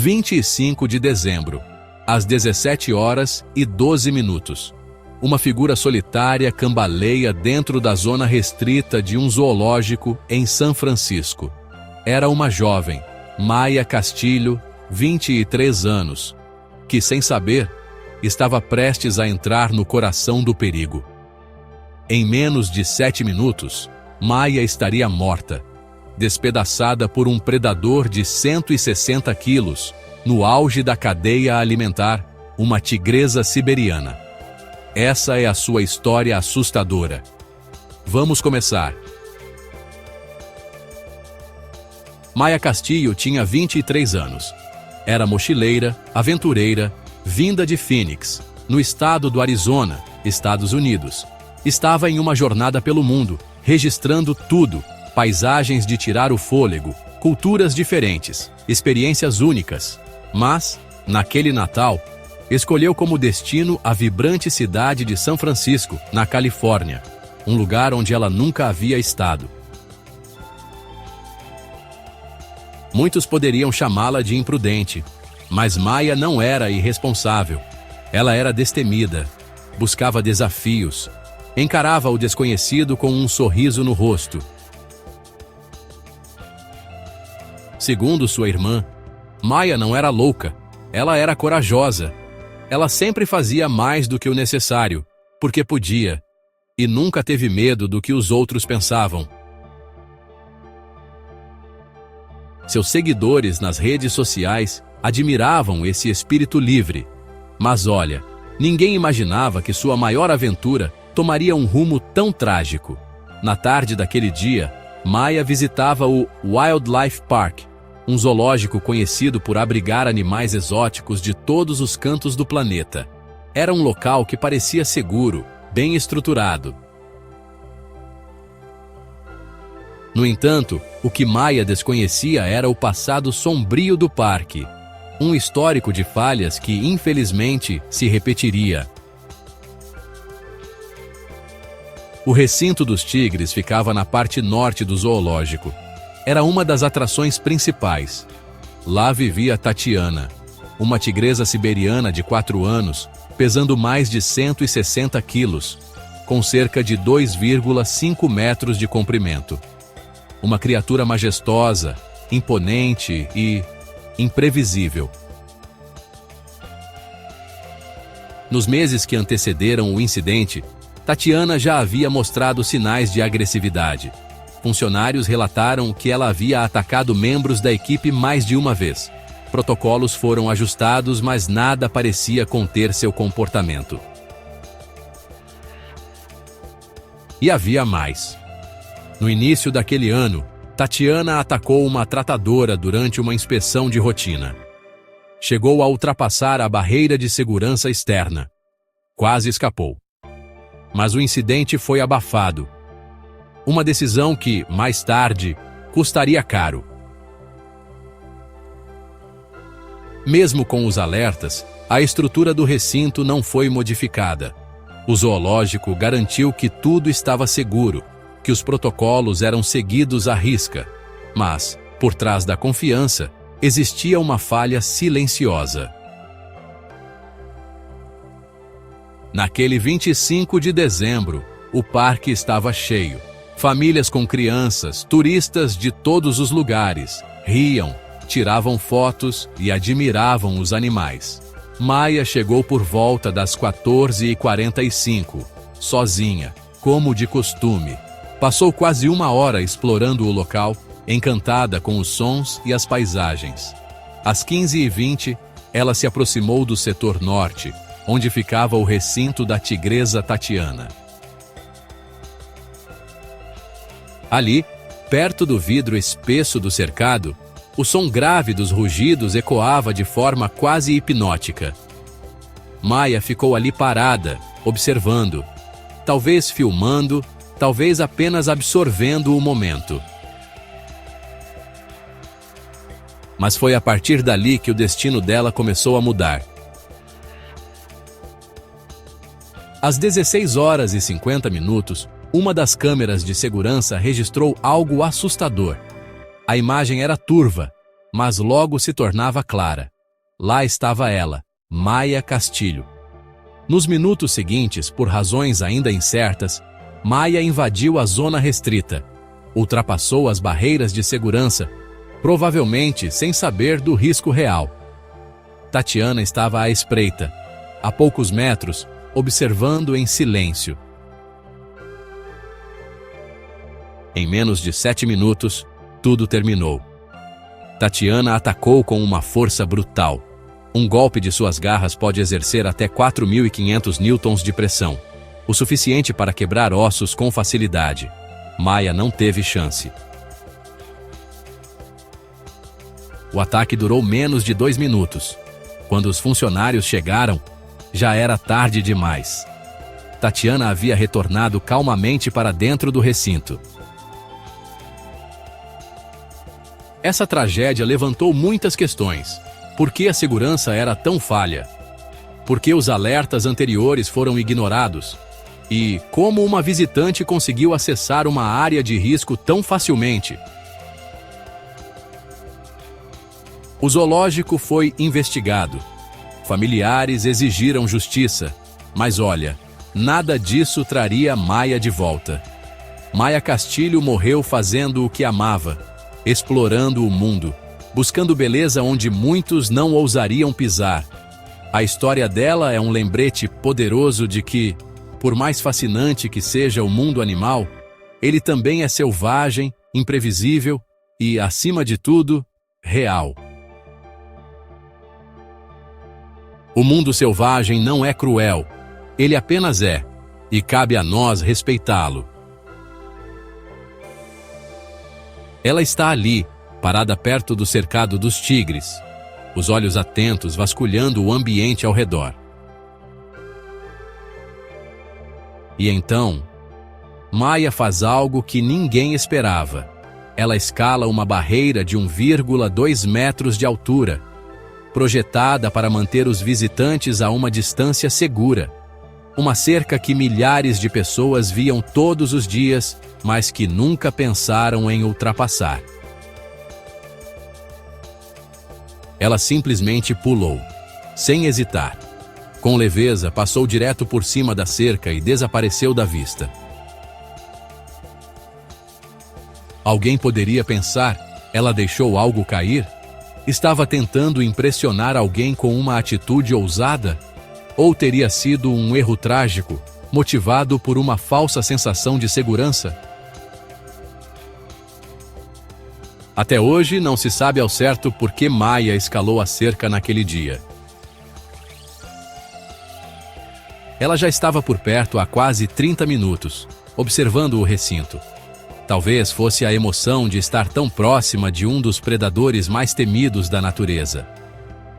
25 de dezembro, às 17h12. Uma figura solitária cambaleia dentro da zona restrita de um zoológico em São Francisco. Era uma jovem, Maya Castillo, 23 anos, que, sem saber, estava prestes a entrar no coração do perigo. Em menos de 7 minutos, Maya estaria morta, despedaçada por um predador de 160 quilos, no auge da cadeia alimentar, uma tigresa siberiana. Essa é a sua história assustadora. Vamos começar. Maya Castillo tinha 23 anos. Era mochileira, aventureira, vinda de Phoenix, no estado do Arizona, Estados Unidos. Estava em uma jornada pelo mundo, registrando tudo: paisagens de tirar o fôlego, culturas diferentes, experiências únicas. Mas, naquele Natal, escolheu como destino a vibrante cidade de São Francisco, na Califórnia, um lugar onde ela nunca havia estado. Muitos poderiam chamá-la de imprudente, mas Maya não era irresponsável. Ela era destemida, buscava desafios, encarava o desconhecido com um sorriso no rosto. Segundo sua irmã, Maya não era louca, ela era corajosa. Ela sempre fazia mais do que o necessário, porque podia, e nunca teve medo do que os outros pensavam. Seus seguidores nas redes sociais admiravam esse espírito livre. Mas olha, ninguém imaginava que sua maior aventura tomaria um rumo tão trágico. Na tarde daquele dia, Maya visitava o Wildlife Park, um zoológico conhecido por abrigar animais exóticos de todos os cantos do planeta. Era um local que parecia seguro, bem estruturado. No entanto, o que Maya desconhecia era o passado sombrio do parque, um histórico de falhas que, infelizmente, se repetiria. O recinto dos tigres ficava na parte norte do zoológico. Era uma das atrações principais. Lá vivia Tatiana, uma tigresa siberiana de 4 anos, pesando mais de 160 quilos, com cerca de 2,5 metros de comprimento. Uma criatura majestosa, imponente e imprevisível. Nos meses que antecederam o incidente, Tatiana já havia mostrado sinais de agressividade. Funcionários relataram que ela havia atacado membros da equipe mais de uma vez. Protocolos foram ajustados, mas nada parecia conter seu comportamento. E havia mais. No início daquele ano, Tatiana atacou uma tratadora durante uma inspeção de rotina. Chegou a ultrapassar a barreira de segurança externa. Quase escapou. Mas o incidente foi abafado. Uma decisão que, mais tarde, custaria caro. Mesmo com os alertas, a estrutura do recinto não foi modificada. O zoológico garantiu que tudo estava seguro, que os protocolos eram seguidos à risca. Mas, por trás da confiança, existia uma falha silenciosa. Naquele 25 de dezembro, o parque estava cheio. Famílias com crianças, turistas de todos os lugares, riam, tiravam fotos e admiravam os animais. Maya chegou por volta das 14h45, sozinha, como de costume. Passou quase 1 hora explorando o local, encantada com os sons e as paisagens. Às 15h20, ela se aproximou do setor norte, onde ficava o recinto da tigresa Tatiana. Ali, perto do vidro espesso do cercado, o som grave dos rugidos ecoava de forma quase hipnótica. Maya ficou ali parada, observando, talvez filmando, talvez apenas absorvendo o momento. Mas foi a partir dali que o destino dela começou a mudar. Às 16h50, uma das câmeras de segurança registrou algo assustador. A imagem era turva, mas logo se tornava clara. lá estava ela, Maia Castilho. Nos minutos seguintes, por razões ainda incertas, Maia invadiu a zona restrita, ultrapassou as barreiras de segurança, provavelmente sem saber do risco real. Tatiana estava à espreita, a poucos metros, observando em silêncio. Em menos de 7 minutos, tudo terminou. Tatiana atacou com uma força brutal. Um golpe de suas garras pode exercer até 4.500 newtons de pressão, o suficiente para quebrar ossos com facilidade. Maia não teve chance. O ataque durou menos de 2 minutos. Quando os funcionários chegaram, já era tarde demais. Tatiana havia retornado calmamente para dentro do recinto. Essa tragédia levantou muitas questões. Por que a segurança era tão falha? Por que os alertas anteriores foram ignorados? E como uma visitante conseguiu acessar uma área de risco tão facilmente? O zoológico foi investigado. Familiares exigiram justiça. Mas olha, nada disso traria Maia de volta. Maia Castilho morreu fazendo o que amava, explorando o mundo, buscando beleza onde muitos não ousariam pisar. A história dela é um lembrete poderoso de que, por mais fascinante que seja o mundo animal, ele também é selvagem, imprevisível e, acima de tudo, real. O mundo selvagem não é cruel, ele apenas é, e cabe a nós respeitá-lo. Ela está ali, parada perto do cercado dos tigres, os olhos atentos vasculhando o ambiente ao redor. E então, Maia faz algo que ninguém esperava. Ela escala uma barreira de 1,2 metros de altura, projetada para manter os visitantes a uma distância segura. Uma cerca que milhares de pessoas viam todos os dias, mas que nunca pensaram em ultrapassar. Ela simplesmente pulou, sem hesitar. Com leveza, passou direto por cima da cerca e desapareceu da vista. Alguém poderia pensar, ela deixou algo cair? Estava tentando impressionar alguém com uma atitude ousada? Ou teria sido um erro trágico, motivado por uma falsa sensação de segurança? Até hoje, não se sabe ao certo por que Maia escalou a cerca naquele dia. Ela já estava por perto há quase 30 minutos, observando o recinto. Talvez fosse a emoção de estar tão próxima de um dos predadores mais temidos da natureza.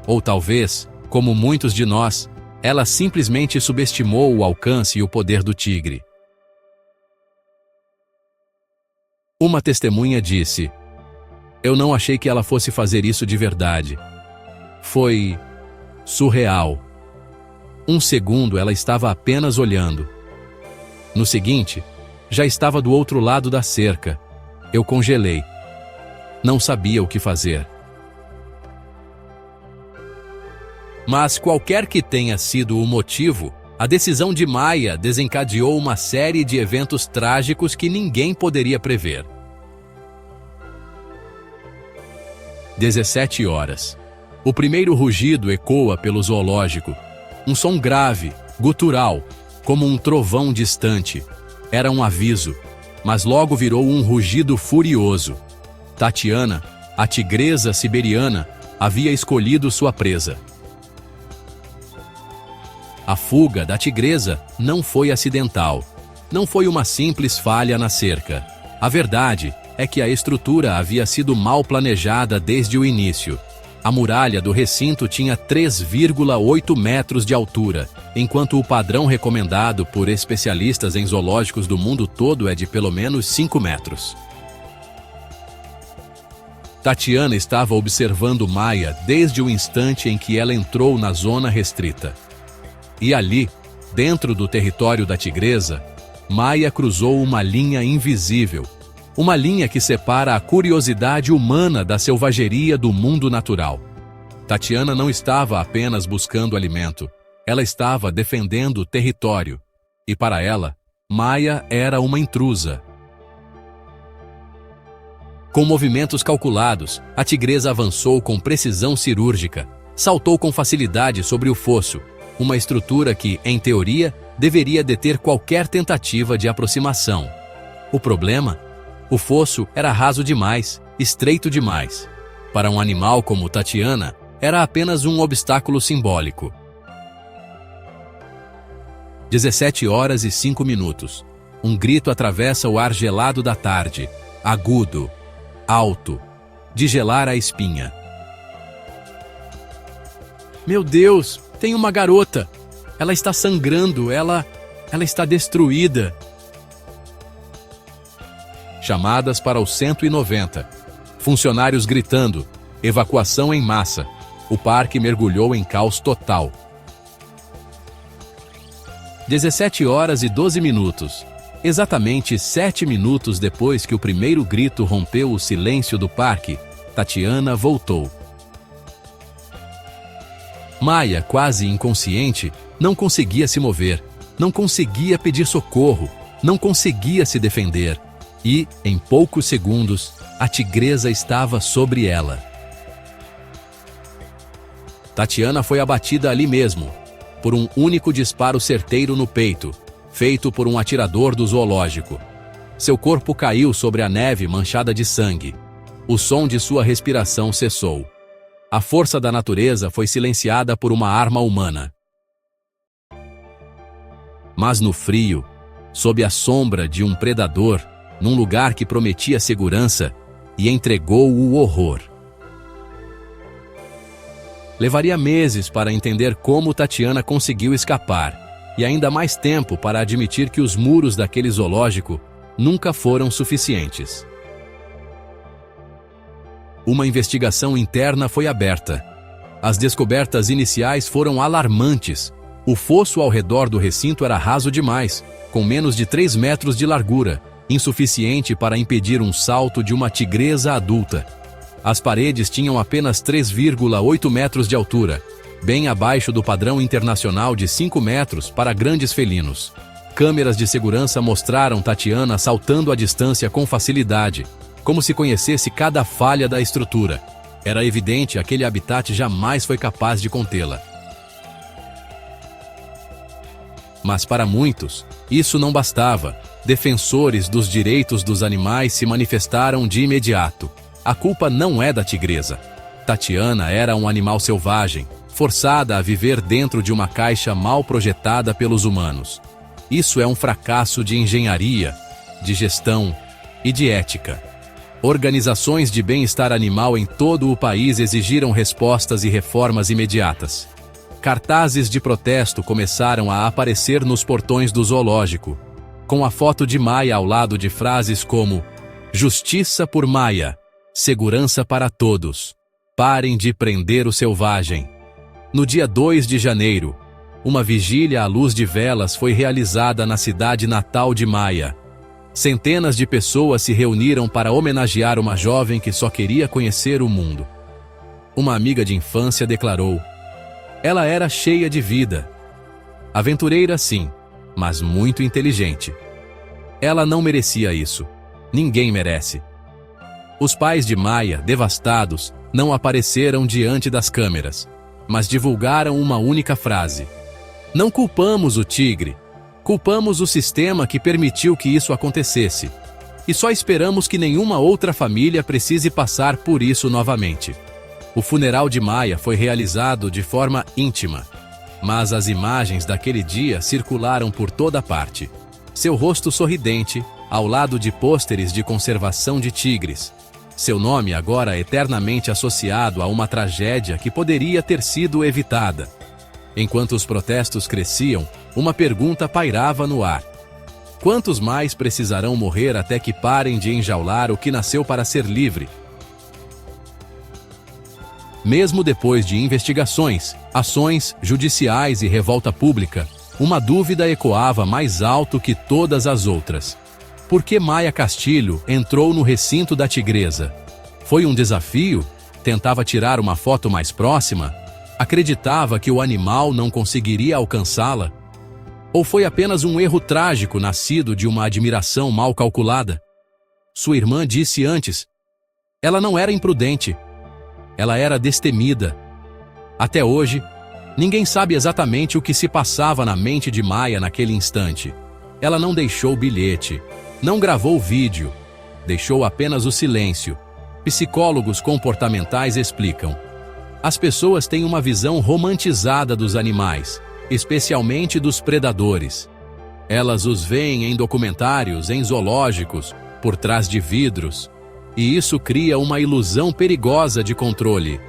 Ou talvez, como muitos de nós, ela simplesmente subestimou o alcance e o poder do tigre. Uma testemunha disse: "Eu não achei que ela fosse fazer isso de verdade. Foi surreal. Um segundo ela estava apenas olhando. No seguinte, já estava do outro lado da cerca. Eu congelei. Não sabia o que fazer." Mas qualquer que tenha sido o motivo, a decisão de Maia desencadeou uma série de eventos trágicos que ninguém poderia prever. 17 horas. O primeiro rugido ecoa pelo zoológico. Um som grave, gutural, como um trovão distante. Era um aviso, mas logo virou um rugido furioso. Tatiana, a tigresa siberiana, havia escolhido sua presa. A fuga da tigresa não foi acidental. Não foi uma simples falha na cerca. A verdade é que a estrutura havia sido mal planejada desde o início. A muralha do recinto tinha 3,8 metros de altura, enquanto o padrão recomendado por especialistas em zoológicos do mundo todo é de pelo menos 5 metros. Tatiana estava observando Maia desde o instante em que ela entrou na zona restrita. E ali, dentro do território da tigresa, Maia cruzou uma linha invisível, uma linha que separa a curiosidade humana da selvageria do mundo natural. Tatiana não estava apenas buscando alimento, ela estava defendendo o território. E para ela, Maia era uma intrusa. Com movimentos calculados, a tigresa avançou com precisão cirúrgica, saltou com facilidade sobre o fosso, uma estrutura que, em teoria, deveria deter qualquer tentativa de aproximação. O problema? O fosso era raso demais, estreito demais. Para um animal como Tatiana, era apenas um obstáculo simbólico. 17h05. Um grito atravessa o ar gelado da tarde, agudo, alto, de gelar a espinha. Meu Deus, tem uma garota! Ela está sangrando, ela está destruída. Chamadas para o 190. Funcionários gritando. Evacuação em massa. O parque mergulhou em caos total. 17h12. Exatamente 7 minutos depois que o primeiro grito rompeu o silêncio do parque, Tatiana voltou. Maia, quase inconsciente, não conseguia se mover, não conseguia pedir socorro, não conseguia se defender. E, em poucos segundos, a tigresa estava sobre ela. Tatiana foi abatida ali mesmo, por um único disparo certeiro no peito, feito por um atirador do zoológico. Seu corpo caiu sobre a neve manchada de sangue. O som de sua respiração cessou. A força da natureza foi silenciada por uma arma humana. Mas no frio, sob a sombra de um predador, num lugar que prometia segurança, e entregou o horror. Levaria meses para entender como Tatiana conseguiu escapar, e ainda mais tempo para admitir que os muros daquele zoológico nunca foram suficientes. Uma investigação interna foi aberta. As descobertas iniciais foram alarmantes. O fosso ao redor do recinto era raso demais, com menos de 3 metros de largura, insuficiente para impedir um salto de uma tigresa adulta. As paredes tinham apenas 3,8 metros de altura, bem abaixo do padrão internacional de 5 metros para grandes felinos. Câmeras de segurança mostraram Tatiana saltando a distância com facilidade, como se conhecesse cada falha da estrutura. Era evidente que aquele habitat jamais foi capaz de contê-la. Mas para muitos, isso não bastava. Defensores dos direitos dos animais se manifestaram de imediato. A culpa não é da tigresa. Tatiana era um animal selvagem, forçada a viver dentro de uma caixa mal projetada pelos humanos. Isso é um fracasso de engenharia, de gestão e de ética. Organizações de bem-estar animal em todo o país exigiram respostas e reformas imediatas. Cartazes de protesto começaram a aparecer nos portões do zoológico, com a foto de Maia ao lado de frases como "Justiça por Maia", "Segurança para todos", "Parem de prender o selvagem". No dia 2 de janeiro, uma vigília à luz de velas foi realizada na cidade natal de Maia. Centenas de pessoas se reuniram para homenagear uma jovem que só queria conhecer o mundo. Uma amiga de infância declarou: "Ela era cheia de vida. Aventureira, sim, mas muito inteligente. Ela não merecia isso. Ninguém merece." Os pais de Maia, devastados, não apareceram diante das câmeras, mas divulgaram uma única frase: "Não culpamos o tigre. Culpamos o sistema que permitiu que isso acontecesse. E só esperamos que nenhuma outra família precise passar por isso novamente." O funeral de Maia foi realizado de forma íntima, mas as imagens daquele dia circularam por toda parte. Seu rosto sorridente, ao lado de pôsteres de conservação de tigres. Seu nome agora eternamente associado a uma tragédia que poderia ter sido evitada. Enquanto os protestos cresciam, uma pergunta pairava no ar: quantos mais precisarão morrer até que parem de enjaular o que nasceu para ser livre? Mesmo depois de investigações, ações judiciais e revolta pública, uma dúvida ecoava mais alto que todas as outras. Por que Maia Castilho entrou no recinto da tigresa? Foi um desafio? Tentava tirar uma foto mais próxima? Acreditava que o animal não conseguiria alcançá-la? Ou foi apenas um erro trágico nascido de uma admiração mal calculada? Sua irmã disse antes. Ela não era imprudente. Ela era destemida. Até hoje, ninguém sabe exatamente o que se passava na mente de Maya naquele instante. Ela não deixou bilhete, não gravou vídeo, deixou apenas o silêncio. Psicólogos comportamentais explicam. As pessoas têm uma visão romantizada dos animais, especialmente dos predadores. Elas os veem em documentários, em zoológicos, por trás de vidros, e isso cria uma ilusão perigosa de controle.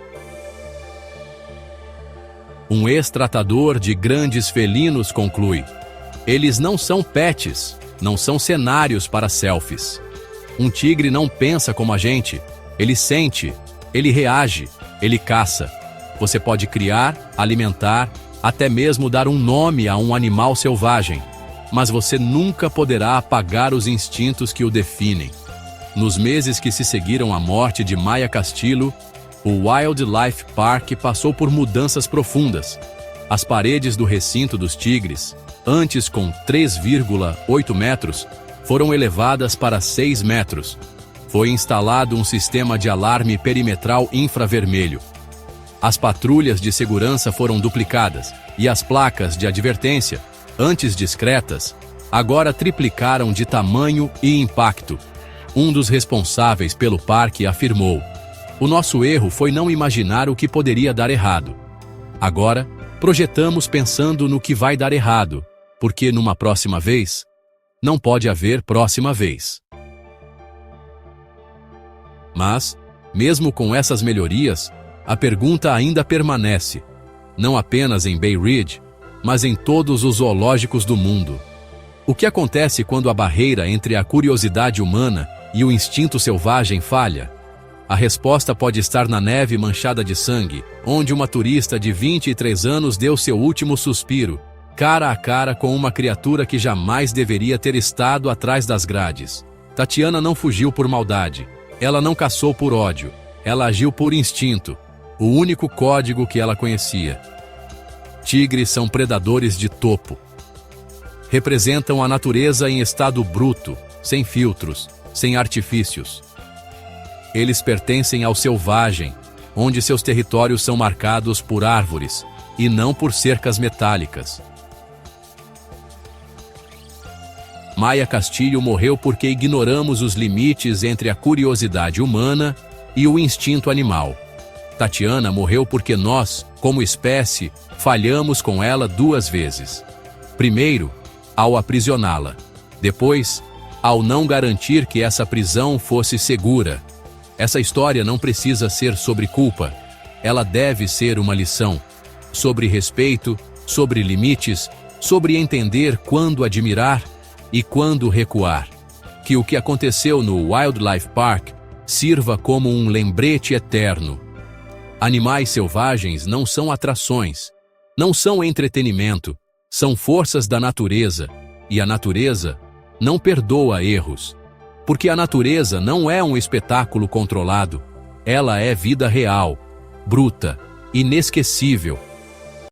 Um ex-tratador de grandes felinos conclui: eles não são pets, não são cenários para selfies. Um tigre não pensa como a gente, ele sente, ele reage, ele caça. Você pode criar, alimentar, até mesmo dar um nome a um animal selvagem, mas você nunca poderá apagar os instintos que o definem. Nos meses que se seguiram à morte de Maya Castillo, o Wildlife Park passou por mudanças profundas. As paredes do recinto dos tigres, antes com 3,8 metros, foram elevadas para 6 metros. Foi instalado um sistema de alarme perimetral infravermelho. As patrulhas de segurança foram duplicadas e as placas de advertência, antes discretas, agora triplicaram de tamanho e impacto. Um dos responsáveis pelo parque afirmou: o nosso erro foi não imaginar o que poderia dar errado. Agora, projetamos pensando no que vai dar errado, porque numa próxima vez, não pode haver próxima vez. Mas, mesmo com essas melhorias, a pergunta ainda permanece, não apenas em Bay Ridge, mas em todos os zoológicos do mundo. O que acontece quando a barreira entre a curiosidade humana e o instinto selvagem falha? A resposta pode estar na neve manchada de sangue, onde uma turista de 23 anos deu seu último suspiro, cara a cara com uma criatura que jamais deveria ter estado atrás das grades. Tatiana não fugiu por maldade. Ela não caçou por ódio. Ela agiu por instinto, o único código que ela conhecia. Tigres são predadores de topo. Representam a natureza em estado bruto, sem filtros, sem artifícios. Eles pertencem ao selvagem, onde seus territórios são marcados por árvores e não por cercas metálicas. Maya Castillo morreu porque ignoramos os limites entre a curiosidade humana e o instinto animal. Tatiana morreu porque nós, como espécie, falhamos com ela 2 vezes. Primeiro, ao aprisioná-la. Depois, ao não garantir que essa prisão fosse segura. Essa história não precisa ser sobre culpa. Ela deve ser uma lição. Sobre respeito, sobre limites, sobre entender quando admirar e quando recuar. Que o que aconteceu no Wildlife Park sirva como um lembrete eterno. Animais selvagens não são atrações, não são entretenimento, são forças da natureza, e a natureza não perdoa erros. Porque a natureza não é um espetáculo controlado, ela é vida real, bruta, inesquecível.